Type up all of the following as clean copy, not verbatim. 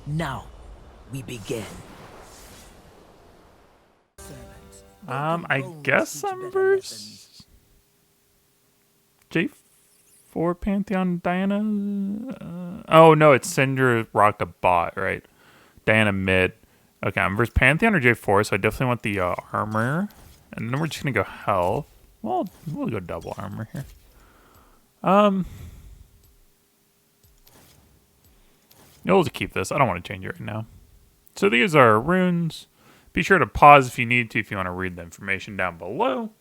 Now, we begin. I guess I'm verse J4 Pantheon Diana. Oh no, it's Cinder Rock a bot, right? Diana mid. Okay, I'm versus Pantheon or J4, so I definitely want the armor, and then we're just gonna go health. Well, we'll go double armor here. You'll just keep this. I don't want to change it right now. So these are runes. Be sure to pause if you need to, if you want to read the information down below.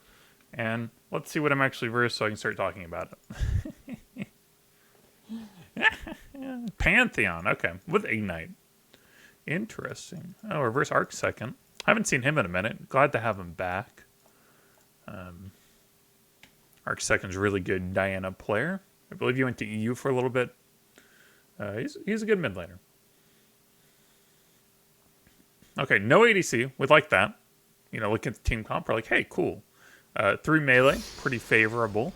And let's see what I'm actually versed so I can start talking about it. Pantheon, okay, with Ignite. Interesting. Oh, reverse arc second. Haven't seen him in a minute. Glad to have him back. Arc second's really good Diana player. I believe he went to EU for a little bit. He's a good mid laner. Okay, no ADC. We'd like that. You know, look at the team comp. We're like, hey, cool. 3 melee, pretty favorable.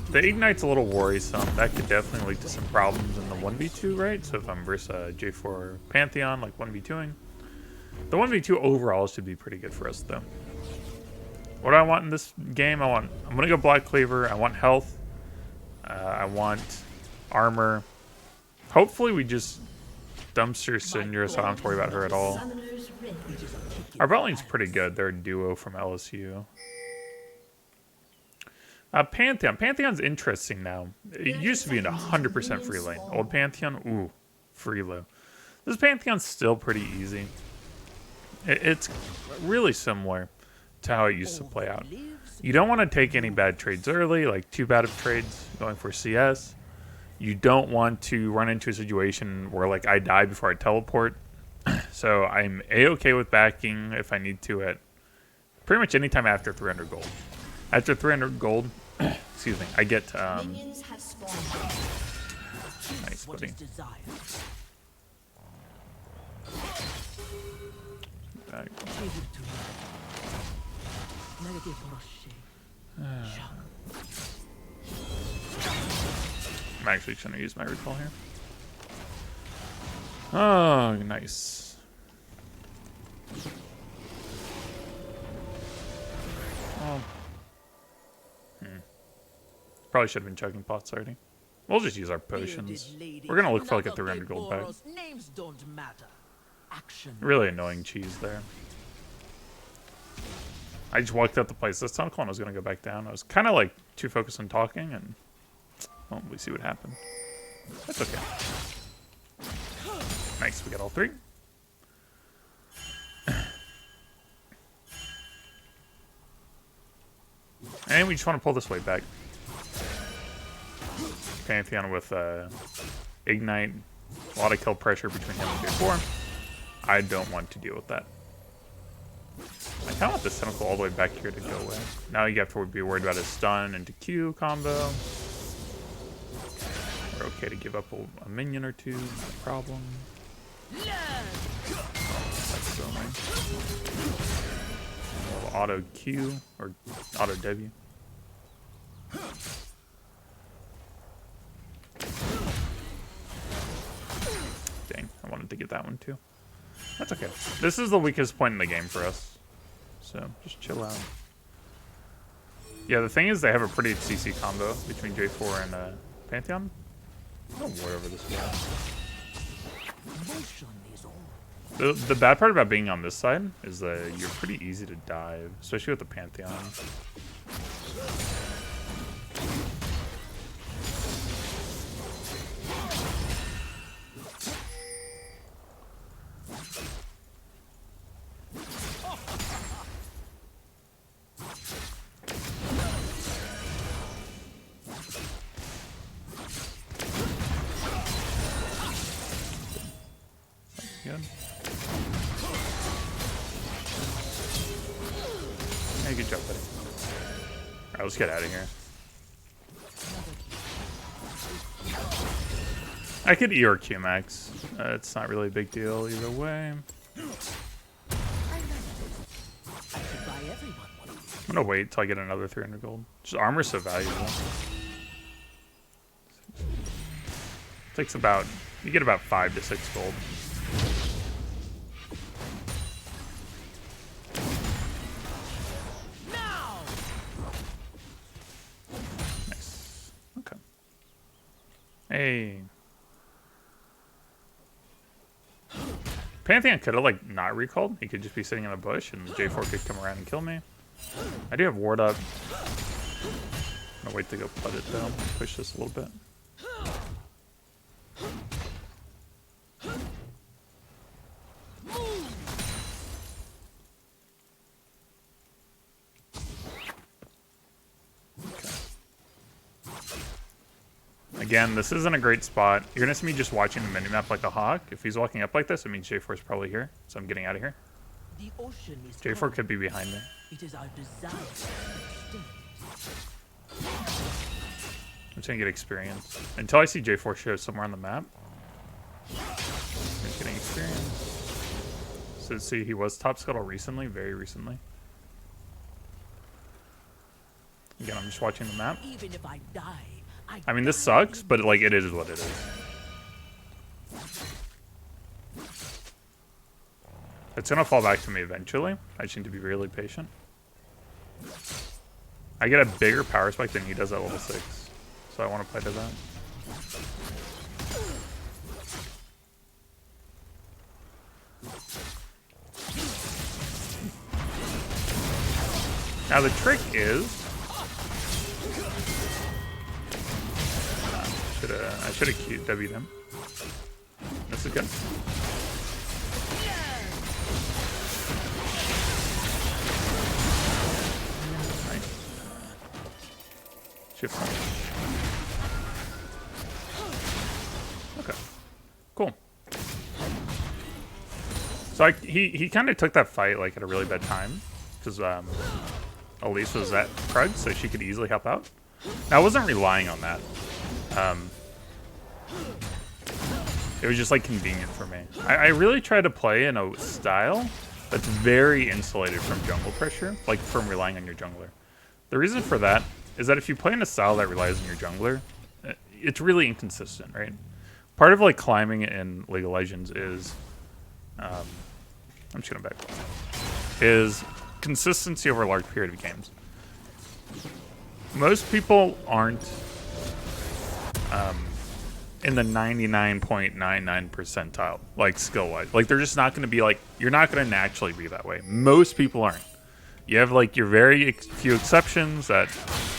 The Ignite's a little worrisome. That could definitely lead to some problems in the 1v2, right? So if I'm versus J4 Pantheon, like 1v2ing. The 1v2 overall should be pretty good for us, though. What do I want in this game? I'm going to go Black Cleaver. I want health. I want armor. Hopefully we just dumpster Cinder so I don't have to worry about her at all. Our bot lane's pretty good. They're a duo from LSU. Pantheon. Pantheon's interesting now. It used to be in 100% free lane. Old Pantheon, ooh, free low. This Pantheon's still pretty easy. It's really similar to how it used to play out. You don't want to take any bad trades early, like too bad of trades going for CS. You don't want to run into a situation where like I die before I teleport. So I'm A-okay with backing if I need to at pretty much any time after 300 gold. After 300 gold, excuse me, I get nice buddy. I'm actually trying to use my recall here. Oh, nice. Oh. Probably should have been chugging pots already. We'll just use our potions. We're gonna look for like a 300 gold back. Really annoying cheese there. I just walked out the place this tunnel and I was gonna go back down. I was kind of like too focused on talking, and well, we see what happened. That's okay. Nice, we got all 3. And we just want to pull this way back. Pantheon with Ignite. A lot of kill pressure between him and J4. I don't want to deal with that. I kind of want this tentacle all the way back here to go away. Now you have to be worried about his stun into Q combo. We're okay to give up a minion or two, not a problem. Oh, that's so nice. Auto Q or auto W. Dang, I wanted to get that one too. That's okay. This is the weakest point in the game for us. So just chill out. Yeah, the thing is they have a pretty CC combo between J4 and Pantheon. Oh, wherever this goes. The bad part about being on this side is that you're pretty easy to dive, especially with the Pantheon. Good. Hey, good job, buddy. Alright, let's get out of here. I could E or Q max. It's not really a big deal either way. I'm gonna wait till I get another 300 gold. Just armor's so valuable. Takes about You get about 5 to 6 gold. Nice. Okay. Hey. Pantheon could have, like, not recalled. He could just be sitting in a bush, and J4 could come around and kill me. I do have ward up. I'm gonna wait to go put it, though. Push this a little bit. Again, this isn't a great spot. You're gonna see me just watching the minimap like a hawk. If he's walking up like this, it means J4 is probably here. So I'm getting out of here. The ocean is J4 could be behind me. It is our desire. I'm just gonna get experience. Until I see J4 show somewhere on the map. He's getting experience. So see, he was top scuttle recently, very recently. Again, I'm just watching the map. Even if I die, I mean, this sucks, but like it is what it is. It's gonna fall back to me eventually. I just need to be really patient. I get a bigger power spike than he does at level 6, so I want to play to that. Now the trick is, I should have QW'd him. This is good. Nice. Shift. Okay. Cool. So he kind of took that fight like at a really bad time because Elise was at Krug, so she could easily help out. Now I wasn't relying on that. It was just like convenient for me. I really try to play in a style that's very insulated from jungle pressure, like from relying on your jungler. The reason for that is that if you play in a style that relies on your jungler, it's really inconsistent, right? Part of like climbing in League of Legends is, I'm just gonna back, is consistency over a large period of games. Most people aren't in the 99.99 percentile, like skill-wise. Like they're just not going to be like, you're not going to naturally be that way. Most people aren't. You have like your very few exceptions that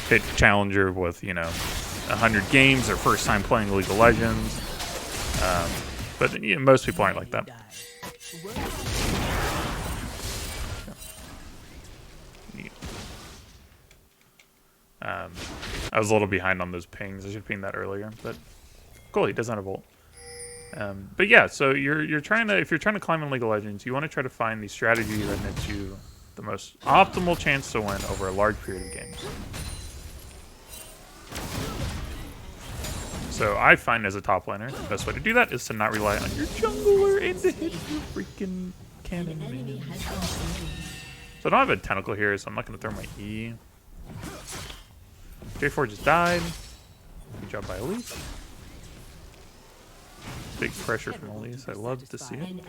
hit Challenger with, you know, 100 games or first time playing League of Legends. But you know, most people aren't like that. I was a little behind on those pings. I should have pinged that earlier, but cool, he doesn't have a ult. But yeah, so you're trying to, if you're trying to climb in League of Legends, you want to try to find the strategy that nets you the most optimal chance to win over a large period of games. So I find as a top laner, the best way to do that is to not rely on your jungler and to hit your freaking cannon, man. So I don't have a tentacle here, so I'm not going to throw my E. J4 just died. Good job by Elise. Big pressure from Elise. I love to see it.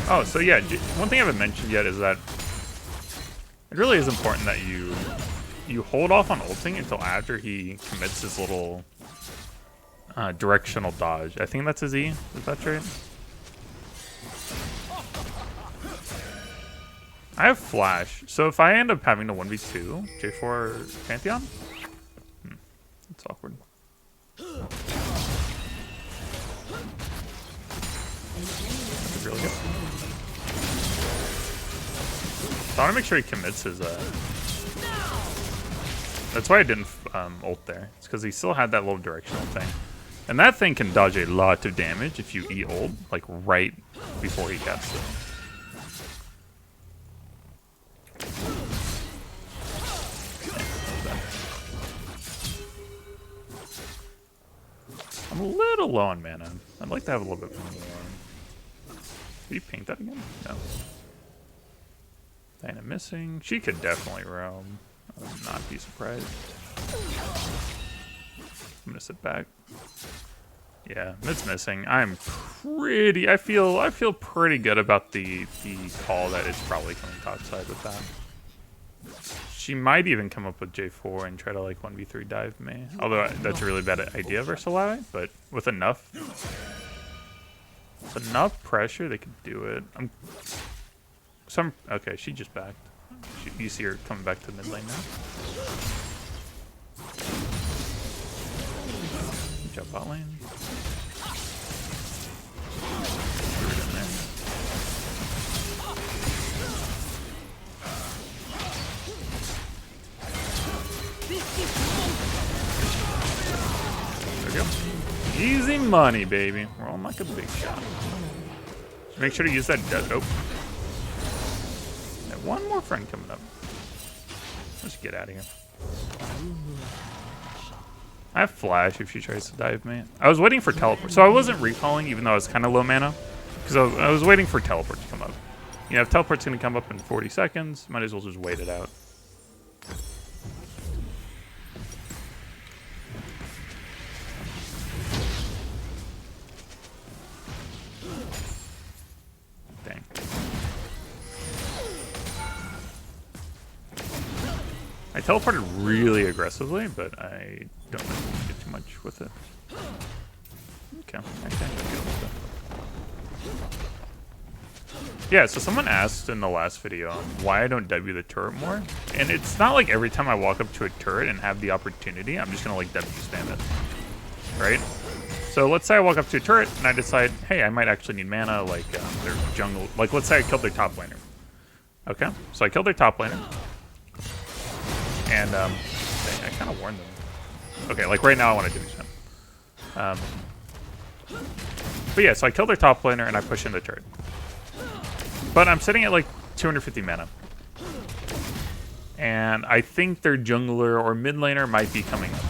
Oh, so yeah, one thing I haven't mentioned yet is that it really is important that you hold off on ulting until after he commits his little directional dodge. I think that's his E. Is that right? I have flash, so if I end up having to 1v2 J4 Pantheon, it's awkward. That's really good. So I want to make sure he commits his. That's why I didn't ult there. It's because he still had that little directional thing, and that thing can dodge a lot of damage if you E ult like right before he casts it. I'm a little low on mana. I'd like to have a little bit more. Did he paint that again? No. Diana missing. She could definitely roam. I would not be surprised. I'm gonna sit back. Yeah, it's missing. I feel pretty good about the call that it's probably coming topside with that. She might even come up with J4 and try to like 1v3 dive me. Although that's a really bad idea versus Illaoi, but with enough pressure they could do it. Okay, she just backed. You see her coming back to mid lane now. Jump bot lane. There we go. Easy money, baby. Rolling like a big shot. Just make sure to use that oh. One more friend coming up. Let's get out of here. I have flash if she tries to dive me. I was waiting for teleport. So I wasn't recalling even though I was kind of low mana. Because I was waiting for teleport to come up. You know, if teleport's going to come up in 40 seconds, might as well just wait it out. Dang. I teleported really aggressively, but I don't really get too much with it. Okay, I can deal with it. Yeah, so someone asked in the last video why I don't W the turret more, and it's not like every time I walk up to a turret and have the opportunity, I'm just gonna like W spam it, right? So let's say I walk up to a turret and I decide, hey, I might actually need mana, like their jungle, like let's say I killed their top laner. Okay, so I killed their top laner. And, dang, I kind of warned them. Okay, like right now I want to do this. But yeah, so I kill their top laner and I push in the turret. But I'm sitting at like 250 mana. And I think their jungler or mid laner might be coming up.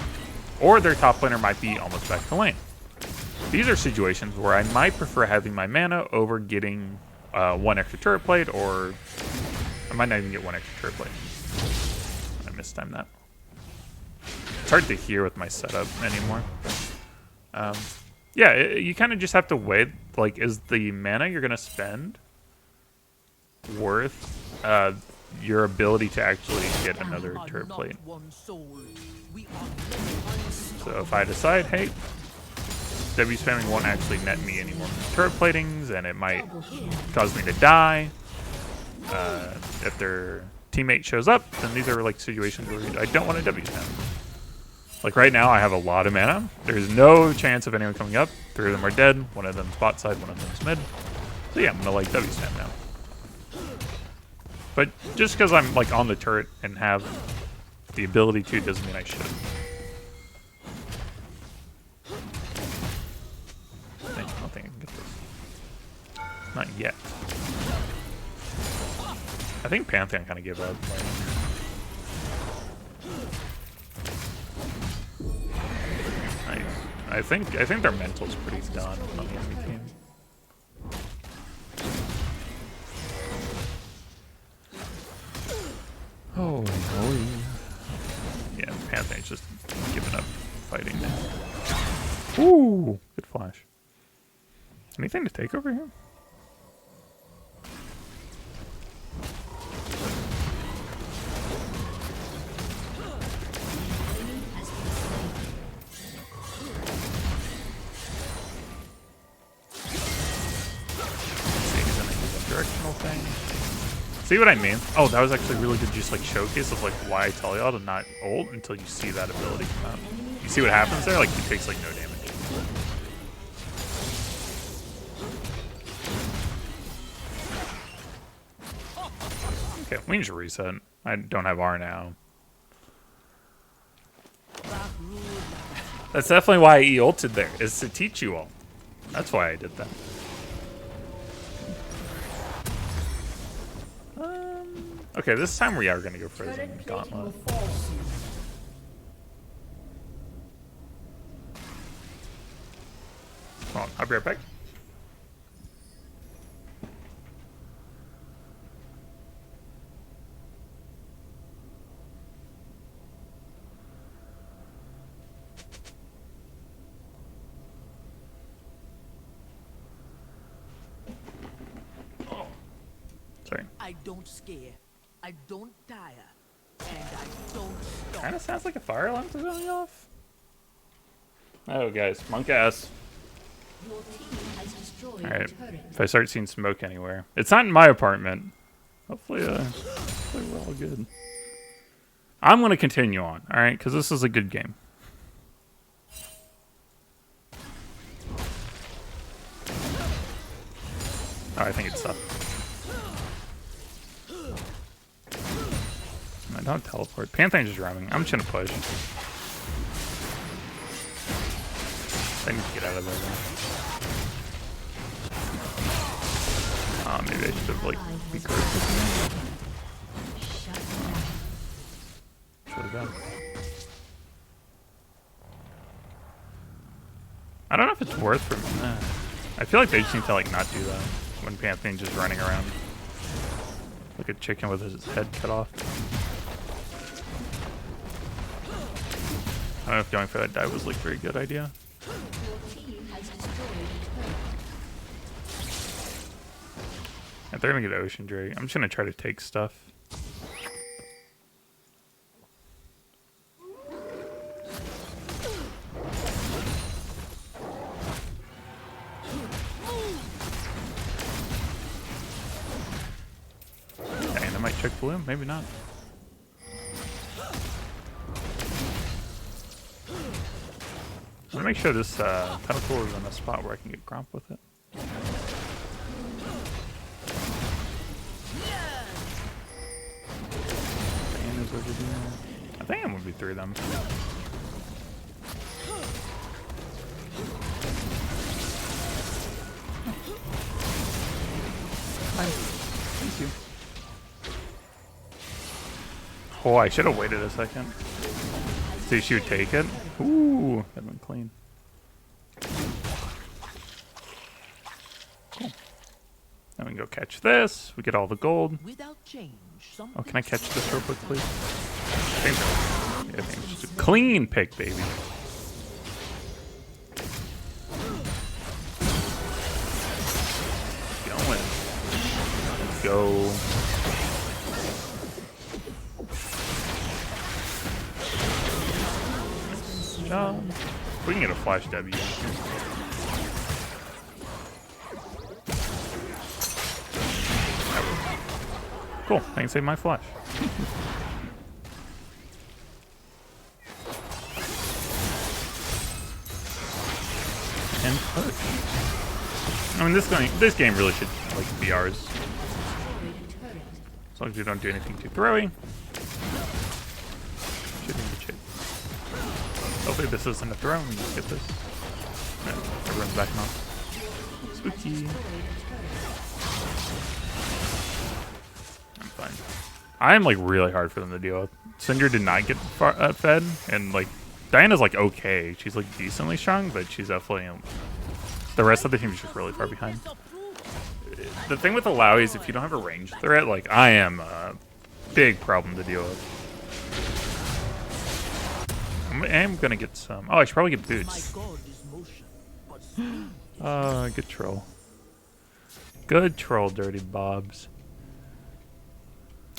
Or their top laner might be almost back to lane. These are situations where I might prefer having my mana over getting one extra turret plate, or I might not even get one extra turret plate. Mistime that. It's hard to hear with my setup anymore. Yeah, you kind of just have to weigh, like, is the mana you're going to spend worth your ability to actually get another turret plate? So if I decide, hey, W spamming won't actually net me any more turret platings, and it might cause me to die. If their teammate shows up, then these are like situations where I don't want to W spam. Like right now, I have a lot of mana. There's no chance of anyone coming up. 3 of them are dead. 1 of them's bot side, 1 of them's mid. So yeah, I'm gonna like W spam now. But just because I'm like on the turret and have the ability to doesn't mean I should. I don't think I can get this. Not yet. I think Pantheon kind of gave up. Nice. I think their mental's pretty done on the enemy team. Oh, yeah, Pantheon's just giving up fighting now. Ooh, good flash. Anything to take over here? Directional thing. See what I mean? Oh, that was actually really good, just like showcase of like why I tell y'all to not ult until you see that ability come out. You see what happens there? Like he takes like no damage. Okay, we can just reset. I don't have R now. That's definitely why I E-ulted there, is to teach you all. That's why I did that. Okay, this time we are going to go Frozen Gauntlet. Come on, I'll be right back. I don't scare. I don't tire. And I don't stop. Kind of sounds like a fire alarm is going off. Oh, guys, monk ass. Your team has destroyed All right. a turret. If I start seeing smoke anywhere, it's not in my apartment. Hopefully we're all good. I'm gonna continue on, all right, because this is a good game. Oh, I think it's up. I don't teleport. Pantheon's just running. I'm just gonna push. I need to get out of there. Maybe I should have like be careful. Should have done. I don't know if it's worth for me. I feel like they just need to like not do that when Pantheon's just running around like a chicken with his head cut off. I don't know if going for that dive was like a very good idea. Your team has destroyed a turret. If they're gonna get Ocean Drake, I'm just gonna try to take stuff. Dang, I might check blue, maybe not. I wanna make sure this pedestal is in a spot where I can get Gromp with it. I think I'm gonna be through them. Thank you. Oh, I should have waited a second. See if she would take it. Ooh, that went clean. Cool. Then we can go catch this. We get all the gold. Without change, Oh, can I catch this real quick, please? Yeah, I think it's just a clean pick, baby. Going. Let's go. Job. We can get a flash W. Cool. I can save my flash. And push. I mean, this game really should like be ours. As long as we don't do anything too throwy. Should be in good shape. Hopefully this isn't a throw and we just get this. No, everyone's backing off. Spooky. I'm fine. I'm like really hard for them to deal with. Syndra did not get fed, and like Diana's like okay. She's like decently strong, but she's definitely the rest of the team is just really far behind. The thing with Illaoi is if you don't have a ranged threat, like I am a big problem to deal with. I'm gonna get some. Oh, I should probably get boots. Good troll. Good troll, dirty bobs.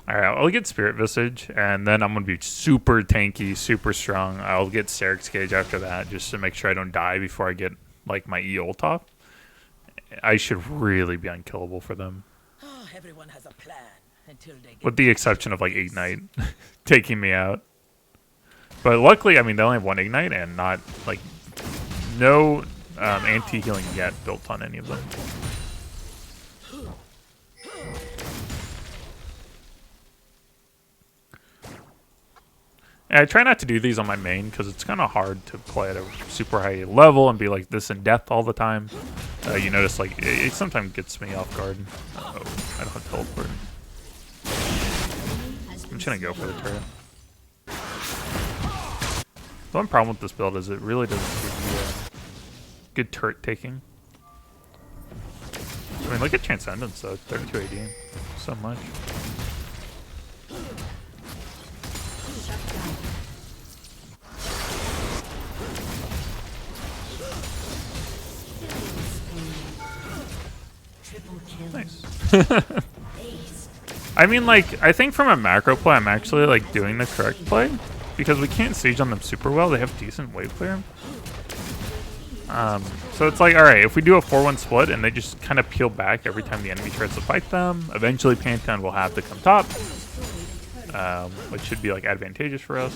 Alright, I'll get Spirit Visage, and then I'm gonna be super tanky, super strong. I'll get Seric's Cage after that, just to make sure I don't die before I get like my E ult off. I should really be unkillable for them. Everyone has a plan until they get With the exception of like Ignite taking me out. But luckily, I mean, they only have one Ignite and not like no anti-healing yet built on any of them. And I try not to do these on my main because it's kind of hard to play at a super high level and be like this in depth all the time. You notice like it sometimes gets me off guard. Uh-oh, I don't have teleport. I'm just gonna go for the turret. The one problem with this build is it really doesn't give you good turret taking. I mean, look at Transcendence though, 32 AD, so much. Nice. I mean, like, I think from a macro play, I'm actually, like, doing the correct play. Because we can't siege on them super well. They have decent wave clear. So it's like, alright, if we do a 4-1 split and they just kind of peel back every time the enemy tries to fight them, eventually Pantheon will have to come top. Which should be, like, advantageous for us.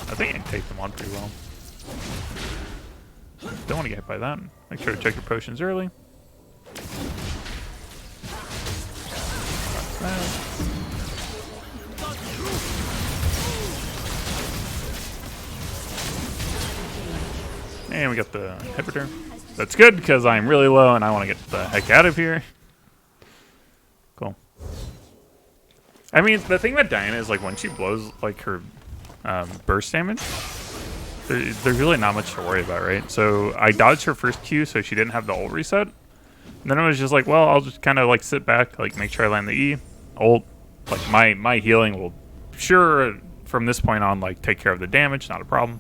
I think I can take them on pretty well. Don't want to get hit by that. Make sure to check your potions early. And we got the inhibitor. That's good because I'm really low and I want to get the heck out of here. Cool. I mean, the thing about Diana is, like, when she blows, like, her burst damage, there's really not much to worry about, right? So I dodged her first Q so she didn't have the ult reset. And then I was just like, well, I'll just kind of, like, sit back, like, make sure I land the E. Ult, like, my healing will, sure, from this point on, like, take care of the damage, not a problem.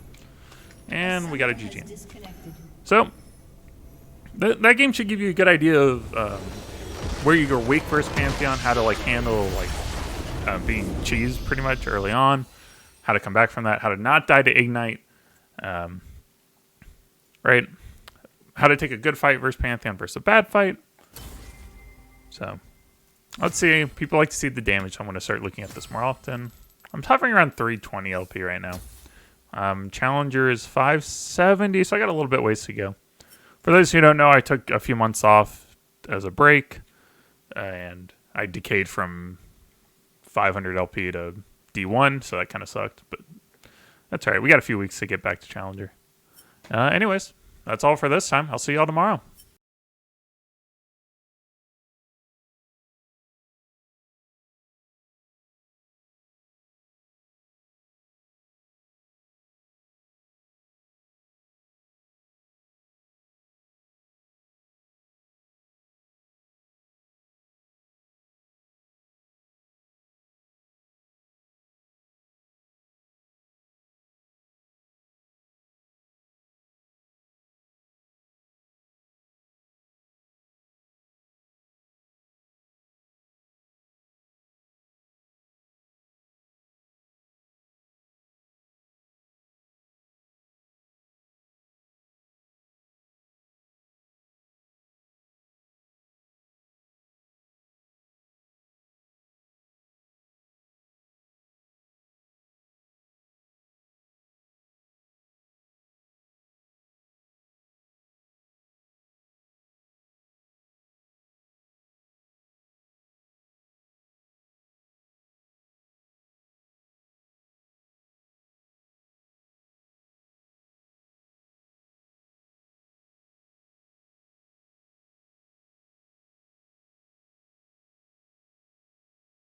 And we got a GG. So, that game should give you a good idea of where you go weak versus Pantheon, how to, like, handle, like, being cheesed pretty much early on, how to come back from that, how to not die to Ignite, right? How to take a good fight versus Pantheon versus a bad fight. So, let's see. People like to see the damage, so I'm going to start looking at this more often. I'm hovering around 320 LP right now. Challenger is 570, so I got a little bit ways to go. For those who don't know, I took a few months off as a break, and I decayed from 500 LP to D1, so that kind of sucked, but that's all right. We got a few weeks to get back to Challenger. Anyways, that's all for this time. I'll see y'all tomorrow.